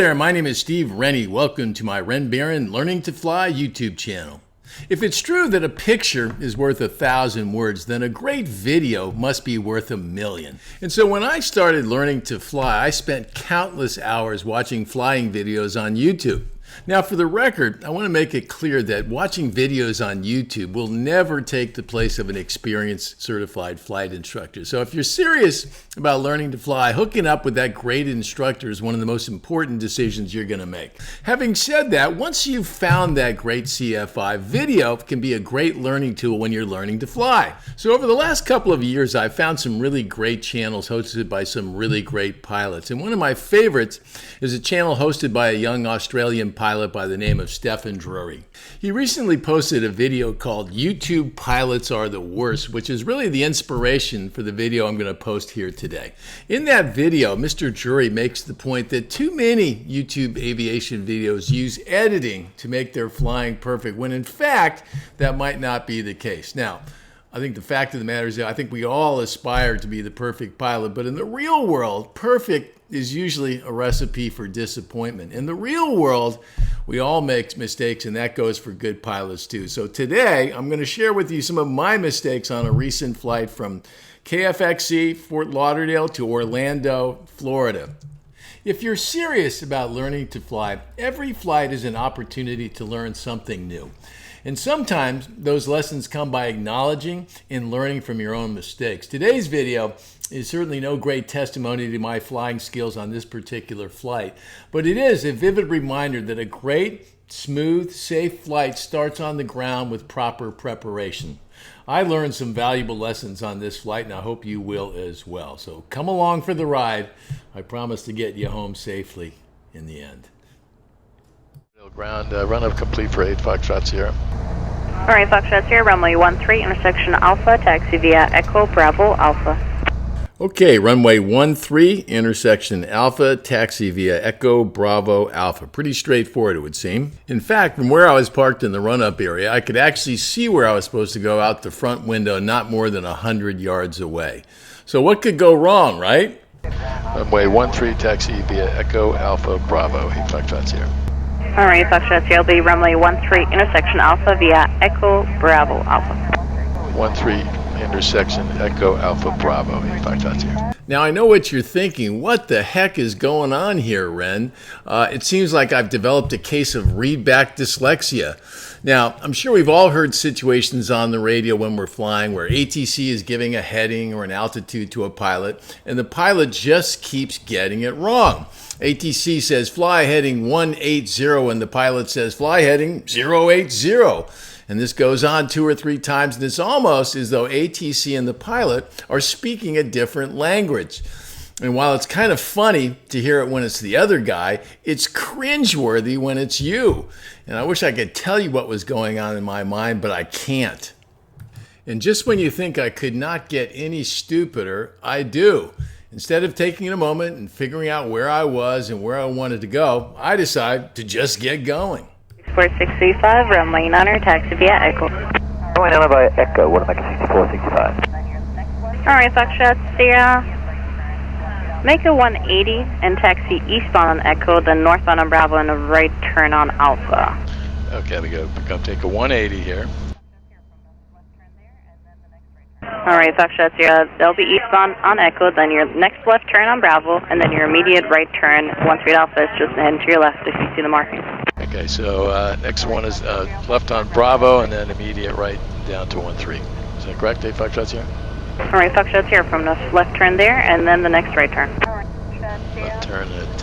there, my name is Steve Rennie. Welcome to my Ren Baron Learning to Fly YouTube channel. If it's true that a picture is worth 1,000 words, then a great video must be worth 1,000,000. And so when I started learning to fly, I spent countless hours watching flying videos on YouTube. Now, for the record, I want to make it clear that watching videos on YouTube will never take the place of an experienced certified flight instructor. So if you're serious about learning to fly, hooking up with that great instructor is one of the most important decisions you're going to make. Having said that, once you've found that great CFI, video can be a great learning tool when you're learning to fly. So over the last couple of years, I've found some really great channels hosted by some really great pilots. And one of my favorites is a channel hosted by a young Australian pilot by the name of Stefan Drury. He recently posted a video called YouTube Pilots Are the Worst, which is really the inspiration for the video I'm going to post here today. In that video, Mr. Drury makes the point that too many YouTube aviation videos use editing to make their flying perfect, when in fact, that might not be the case. Now, I think the fact of the matter is that I think we all aspire to be the perfect pilot, but in the real world, perfect is usually a recipe for disappointment. In the real world, we all make mistakes, and that goes for good pilots too. So today, I'm going to share with you some of my mistakes on a recent flight from KFXE, Fort Lauderdale to Orlando, Florida. If you're serious about learning to fly, every flight is an opportunity to learn something new. And sometimes those lessons come by acknowledging and learning from your own mistakes. Today's video is certainly no great testimony to my flying skills on this particular flight, but it is a vivid reminder that a great, smooth, safe flight starts on the ground with proper preparation. I learned some valuable lessons on this flight, and I hope you will as well. So come along for the ride. I promise to get you home safely in the end. Ground, run up complete for 8 Foxtrot Sierra. Alright, Foxtrot Sierra, runway 13, intersection Alpha, taxi via Echo Bravo Alpha. Okay, runway 13, intersection Alpha, taxi via Echo Bravo Alpha. Pretty straightforward, it would seem. In fact, from where I was parked in the run-up area, I could actually see where I was supposed to go out the front window, not more than 100 yards away. So what could go wrong, right? Runway 13, taxi via Echo Alpha Bravo, 8 Foxtrot Sierra. Alright, Foxtrot Sierra, will be runway 13, intersection Alpha via Echo Bravo Alpha. 13, intersection Echo Alpha Bravo, 8 Foxtrot Sierra. Now I know what you're thinking. What the heck is going on here, Ren? It seems like I've developed a case of readback dyslexia. Now, I'm sure we've all heard situations on the radio when we're flying where ATC is giving a heading or an altitude to a pilot, and the pilot just keeps getting it wrong. ATC says fly heading 180, and the pilot says fly heading 080. And this goes on 2 or 3 times, and it's almost as though ATC and the pilot are speaking a different language. And while it's kind of funny to hear it when it's the other guy, it's cringeworthy when it's you. And I wish I could tell you what was going on in my mind, but I can't. And just when you think I could not get any stupider, I do. Instead of taking a moment and figuring out where I was and where I wanted to go, I decide to just get going. 6465, runway 9er, taxi via Echo. Runway 9 by Echo, what am I 6465? Alright, Foxtrot Sierra, make a 180 and taxi eastbound on Echo, then northbound on Bravo and a right turn on Alpha. Okay, we go. We're going to take a 180 here. Alright, Foxtrot Sierra, they'll be eastbound on Echo, then your next left turn on Bravo, and then your immediate right turn, 13 Alpha is just ahead to your left if you see the marking. Okay, so next one is left on Bravo, and then immediate right down to 13. Is that correct, 8 Foxtrot Sierra? Alright, Foxtrot Sierra, from the left turn there, and then the next right turn. Left turn at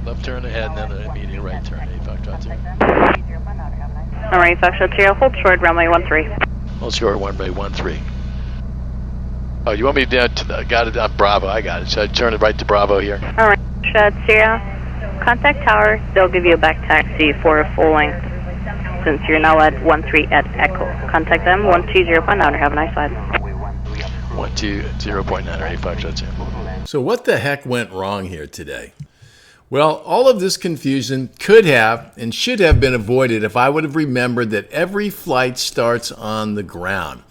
left turn ahead, and then an immediate right turn, 8 Foxtrot Sierra. Alright, Foxtrot Sierra, hold short, runway 13. Hold short, 13. Oh, you want me down to the, got it on Bravo, I got it. So I turn it right to Bravo here. Alright, Foxtrot Sierra, contact tower, they'll give you a back taxi for a full length, since you're now at 13 at Echo. Contact them, 120.9, have a nice flight. 120.9, 8 Foxtrot Sierra. So what the heck went wrong here today? Well, all of this confusion could have and should have been avoided if I would have remembered that every flight starts on the ground.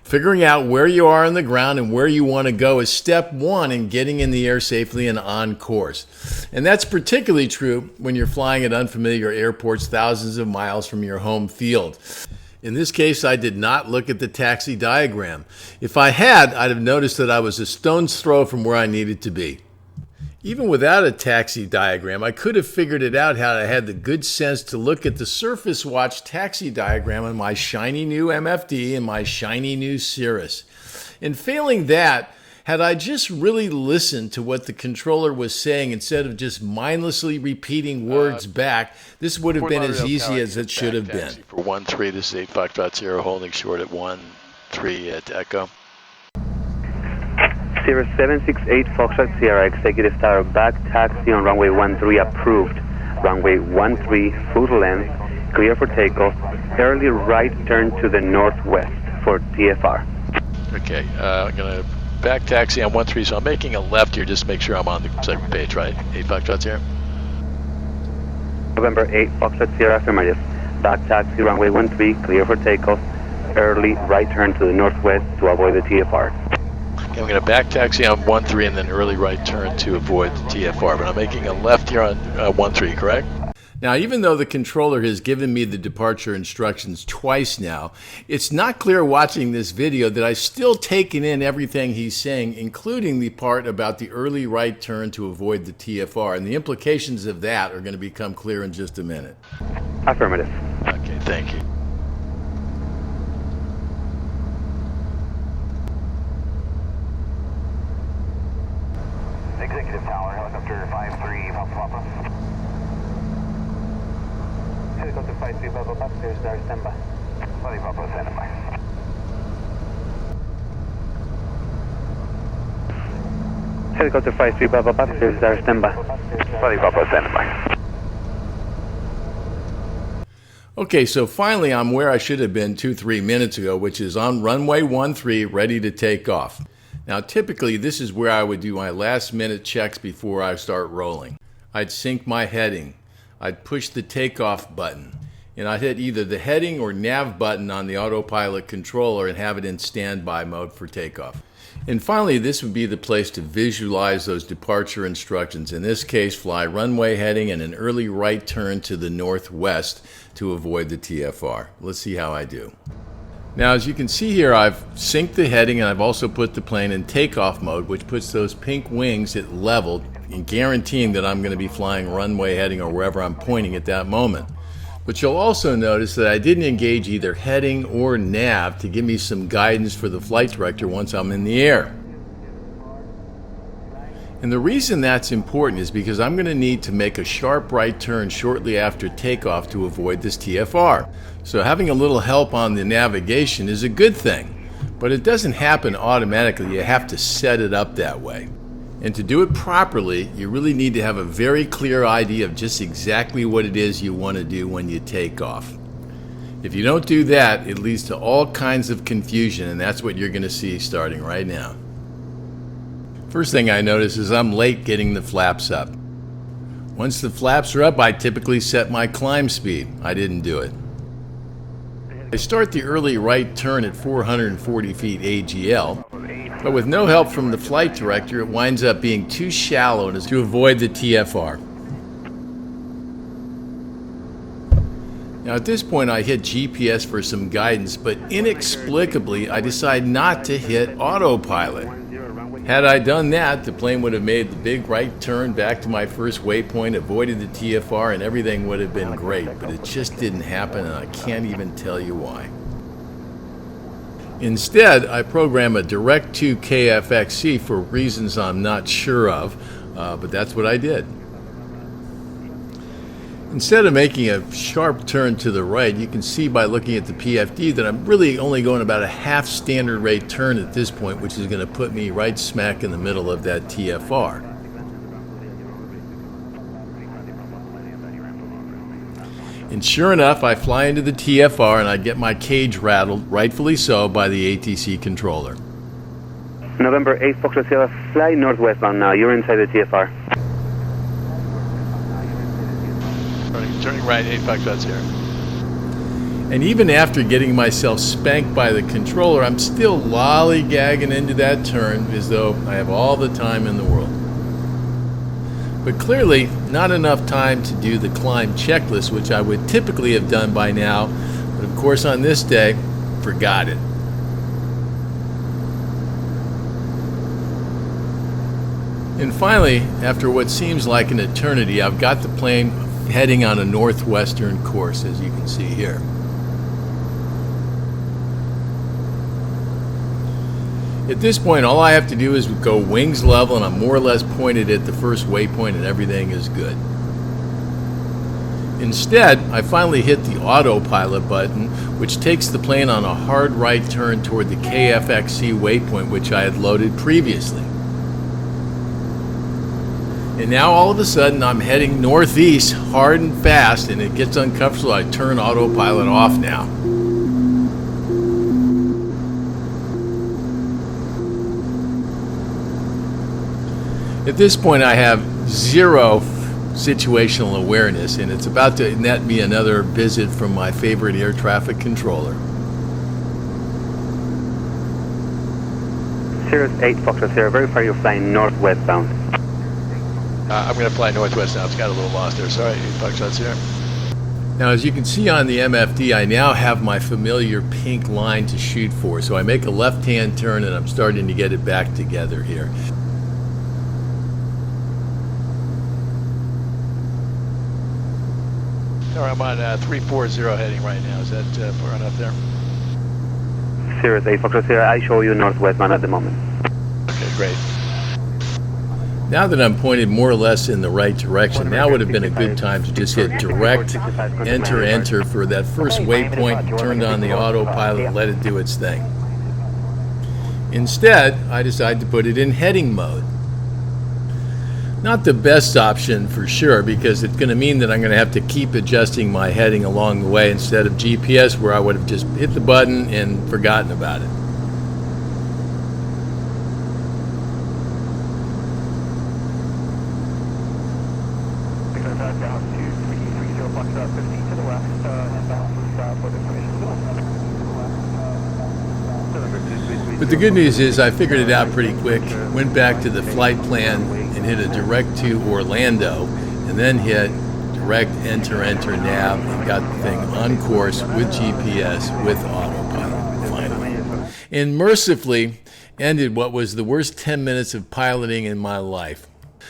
Figuring out where you are on the ground and where you want to go is step one in getting in the air safely and on course. And that's particularly true when you're flying at unfamiliar airports thousands of miles from your home field. In this case, I did not look at the taxi diagram. If I had, I'd have noticed that I was a stone's throw from where I needed to be. Even without a taxi diagram, I could have figured it out had I had the good sense to look at the Surface Watch taxi diagram on my shiny new MFD and my shiny new Cirrus. And failing that, had I just really listened to what the controller was saying instead of just mindlessly repeating words back, this would have been as easy as it should have been. For 13, this is 8 Foxtrot Sierra holding short at 13 at Echo. Sierra 768 Foxtrot Sierra, Executive Tower, back taxi on runway 13 approved. Runway 13, full length, clear for takeoff. Early right turn to the northwest for TFR. Okay, I'm going to back taxi on 13, so I'm making a left here just to make sure I'm on the second page, right? 8 Foxtrot Sierra. November 8 Foxtrot Sierra, affirmative. Back taxi, runway 13, clear for takeoff. Early right turn to the northwest to avoid the TFR. Okay, I'm going to back taxi on 13 and then early right turn to avoid the TFR, but I'm making a left here on 13, correct? Now, even though the controller has given me the departure instructions twice now, it's not clear watching this video that I've still taken in everything he's saying, including the part about the early right turn to avoid the TFR, and the implications of that are going to become clear in just a minute. Affirmative. Okay, thank you. Executive Tower, helicopter 53, Papa. Helicopter 53, Papa, there's our standby. Sorry, Papa, standby. Helicopter 53, Papa, there's our standby. Sorry, Papa, standby. Okay, so finally I'm where I should have been 2-3 minutes ago, which is on runway 13, ready to take off. Now, typically, this is where I would do my last-minute checks before I start rolling. I'd sync my heading. I'd push the takeoff button. And I'd hit either the heading or nav button on the autopilot controller and have it in standby mode for takeoff. And finally, this would be the place to visualize those departure instructions. In this case, fly runway heading and an early right turn to the northwest to avoid the TFR. Let's see how I do. Now, as you can see here, I've synced the heading and I've also put the plane in takeoff mode, which puts those pink wings at level and guaranteeing that I'm going to be flying runway heading or wherever I'm pointing at that moment. But you'll also notice that I didn't engage either heading or nav to give me some guidance for the flight director once I'm in the air. And the reason that's important is because I'm going to need to make a sharp right turn shortly after takeoff to avoid this TFR. So having a little help on the navigation is a good thing, but it doesn't happen automatically. You have to set it up that way. And to do it properly, you really need to have a very clear idea of just exactly what it is you want to do when you take off. If you don't do that, it leads to all kinds of confusion, and that's what you're going to see starting right now. First thing I notice is I'm late getting the flaps up. Once the flaps are up, I typically set my climb speed. I didn't do it. I start the early right turn at 440 feet AGL, but with no help from the flight director, it winds up being too shallow to avoid the TFR. Now at this point I hit GPS for some guidance, but inexplicably I decide not to hit autopilot. Had I done that, the plane would have made the big right turn back to my first waypoint, avoided the TFR, and everything would have been great, but it just didn't happen, and I can't even tell you why. Instead, I program a direct to KFXE for reasons I'm not sure of, but that's what I did. Instead of making a sharp turn to the right, you can see by looking at the PFD that I'm really only going about a half standard rate turn at this point, which is going to put me right smack in the middle of that TFR. And sure enough, I fly into the TFR and I get my cage rattled, rightfully so, by the ATC controller. November 8 Foxtrot Sierra, fly northwestbound now. You're inside the TFR. Turning right, 8 Foxtrot Sierra. And even after getting myself spanked by the controller, I'm still lollygagging into that turn as though I have all the time in the world. But clearly, not enough time to do the climb checklist, which I would typically have done by now, but of course on this day, forgot it. And finally, after what seems like an eternity, I've got the plane heading on a northwestern course, as you can see here. At this point, all I have to do is go wings level, and I'm more or less pointed at the first waypoint, and everything is good. Instead, I finally hit the autopilot button, which takes the plane on a hard right turn toward the KFXE waypoint, which I had loaded previously. And now all of a sudden, I'm heading northeast hard and fast, and it gets uncomfortable. I turn autopilot off now. At this point, I have zero situational awareness, and it's about to net me another visit from my favorite air traffic controller. Cirrus 8 Foxtrot Sierra, verify you're flying northwest bound. I'm going to fly northwest now. It's got a little lost there. Sorry, 8 Foxtrot Sierra. Now, as you can see on the MFD, I now have my familiar pink line to shoot for, so I make a left-hand turn, and I'm starting to get it back together here. I'm on 340 heading right now. Is that far enough there? Cirrus 8 Foxtrot Sierra, I show you northwest bound at the moment. Okay, great. Now that I'm pointed more or less in the right direction, now would have been a good time to just hit direct enter for that first waypoint, turned on the autopilot, and let it do its thing. Instead, I decided to put it in heading mode. Not the best option for sure, because it's going to mean that I'm going to have to keep adjusting my heading along the way instead of GPS, where I would have just hit the button and forgotten about it. But the good news is I figured it out pretty quick, went back to the flight plan and hit a direct to Orlando, and then hit direct enter nav, and got the thing on course with GPS with autopilot finally. And mercifully ended what was the worst 10 minutes of piloting in my life.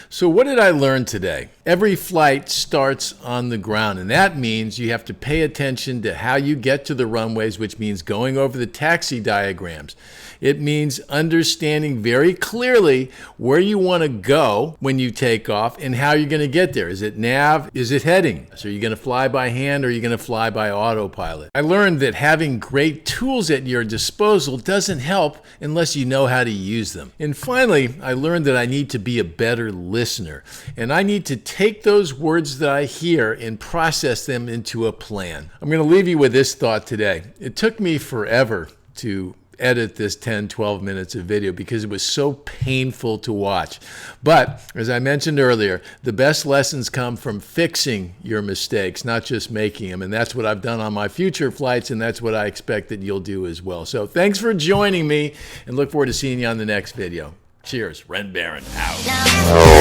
So what did I learn today? Every flight starts on the ground, and that means you have to pay attention to how you get to the runways, which means going over the taxi diagrams. It means understanding very clearly where you want to go when you take off and how you're going to get there. Is it nav? Is it heading? So are you going to fly by hand or are you going to fly by autopilot? I learned that having great tools at your disposal doesn't help unless you know how to use them. And finally, I learned that I need to be a better listener, and I need to take those words that I hear and process them into a plan. I'm going to leave you with this thought today. It took me forever to edit this 10-12 minutes of video because it was so painful to watch. But as I mentioned earlier, the best lessons come from fixing your mistakes, not just making them. And that's what I've done on my future flights, and that's what I expect that you'll do as well. So thanks for joining me, and look forward to seeing you on the next video. Cheers. Ren Baron out.